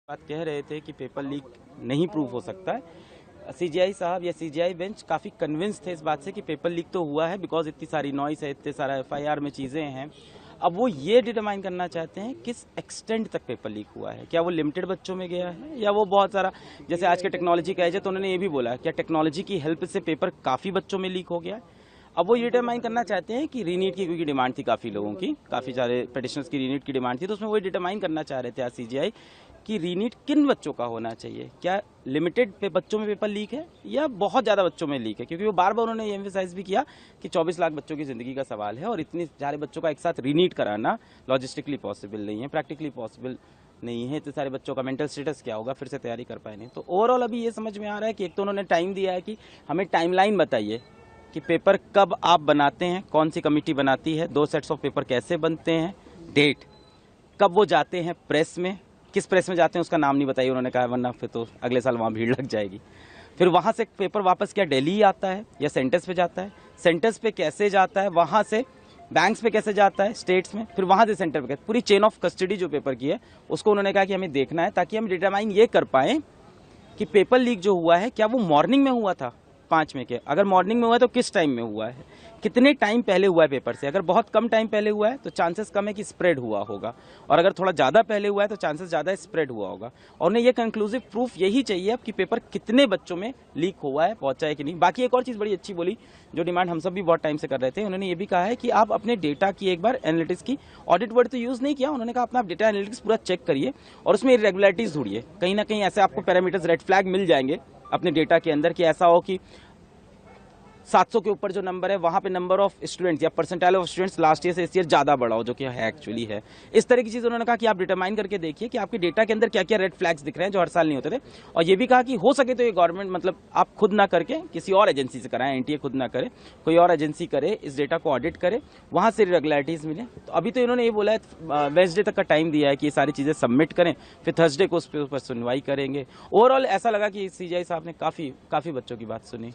बात कह रहे थे कि पेपर लीक नहीं प्रूव हो सकता है। सीजीआई साहब या सीजीआई बेंच काफ़ी कन्विंस थे इस बात से कि पेपर लीक तो हुआ है, बिकॉज इतनी सारी नॉइस है, इतने सारा एफआईआर में चीज़ें हैं। अब वो ये डिटरमाइन करना चाहते हैं किस एक्सटेंट तक पेपर लीक हुआ है। क्या वो लिमिटेड बच्चों में गया है या वो बहुत सारा, जैसे आज के टेक्नोलॉजी का एज है तो उन्होंने ये भी बोला क्या टेक्नोलॉजी की हेल्प से पेपर काफ़ी बच्चों में लीक हो गया है। अब वो ये डिटरमाइन करना चाहते हैं कि रीनीट की, क्योंकि डिमांड थी काफ़ी लोगों की, काफ़ी सारे पिटिशनर्स की रीनीट की डिमांड थी, तो उसमें वो डिटरमाइन करना चाह रहे थे आज सीजीआई कि रीनीट किन बच्चों का होना चाहिए। क्या लिमिटेड पे बच्चों में पेपर लीक है या बहुत ज़्यादा बच्चों में लीक है, क्योंकि वो बार बार उन्होंने ये एम्फेसाइज भी किया कि 24 लाख बच्चों की ज़िंदगी का सवाल है और इतने सारे बच्चों का एक साथ रीनीट कराना लॉजिस्टिकली पॉसिबल नहीं है, प्रैक्टिकली पॉसिबल नहीं है। इतने सारे बच्चों का मेंटल स्टेटस क्या होगा, फिर से तैयारी कर पाए नहीं। तो ओवरऑल अभी ये समझ में आ रहा है कि एक तो उन्होंने टाइम दिया है कि हमें टाइमलाइन बताइए कि पेपर कब आप बनाते हैं, कौन सी कमेटी बनाती है, 2 सेट्स ऑफ पेपर कैसे बनते हैं, डेट कब वो जाते हैं प्रेस में, किस प्रेस में जाते हैं उसका नाम नहीं बताइए उन्होंने कहा, वरना फिर तो अगले साल वहाँ भीड़ लग जाएगी। फिर वहाँ से पेपर वापस क्या दिल्ली ही आता है या सेंटर्स पे जाता है, सेंटर्स पे कैसे जाता है, वहाँ से बैंक्स पे कैसे जाता है स्टेट्स में, फिर वहाँ से सेंटर पे, पूरी चेन ऑफ कस्टडी जो पेपर की है उसको उन्होंने कहा कि हमें देखना है, ताकि हम डिटरमाइन ये कर पाएँ कि पेपर लीक जो हुआ है क्या वो मॉर्निंग में हुआ था 5 में के, अगर मॉर्निंग में हुआ है तो किस टाइम में हुआ है, कितने टाइम पहले हुआ है पेपर से। अगर बहुत कम टाइम पहले हुआ है तो चांसेस कम है कि स्प्रेड हुआ होगा, और अगर थोड़ा ज़्यादा पहले हुआ है तो चांसेस ज़्यादा स्प्रेड हुआ होगा। और उन्हें ये कंक्लूसिव प्रूफ यही चाहिए अब कि पेपर कितने बच्चों में लीक हुआ है, पहुंचा है कि नहीं। बाकी एक और चीज़ बड़ी अच्छी बोली, जो डिमांड हम सब भी बहुत टाइम से कर रहे थे, उन्होंने ये भी कहा है कि आप अपने डेटा की एक बार एनालिटिक्स की, ऑडिट वर्ड तो यूज़ नहीं किया, उन्होंने कहा अपना डेटा एनालिटिक्स पूरा चेक करिए और उसमें इरेगुलरिटीज़ ढूंढिए। कहीं ना कहीं ऐसे आपको पैरामीटर्स, रेड फ्लैग मिल जाएंगे अपने डेटा के अंदर कि ऐसा हो कि 700 के ऊपर जो नंबर है वहाँ पे नंबर ऑफ स्टूडेंट्स या percentile of students last year से इस ईयर ज़्यादा बढ़ा हो, जो कि है एक्चुअली है। इस तरह की चीज़ उन्होंने कहा कि आप डिटरमाइन करके देखिए कि आपके डेटा के अंदर क्या क्या रेड फ्लैग्स दिख रहे हैं जो हर साल नहीं होते थे। और ये भी कहा कि हो सके तो ये गवर्नमेंट, मतलब आप खुद ना करके किसी और एजेंसी से कराएं, एनटीए खुद ना करे, कोई और एजेंसी करे, इस डेटा को ऑडिट करे, वहाँ से इरेगुलरिटीज़ मिले। तो अभी तो इन्होंने ये बोला है वेडनेसडे तक का टाइम दिया है कि ये सारी चीज़ें सबमिट करें, फिर थर्सडे को उस पर सुनवाई करेंगे। ओवरऑल ऐसा लगा कि सीजीआई साहब ने काफ़ी बच्चों की बात सुनी।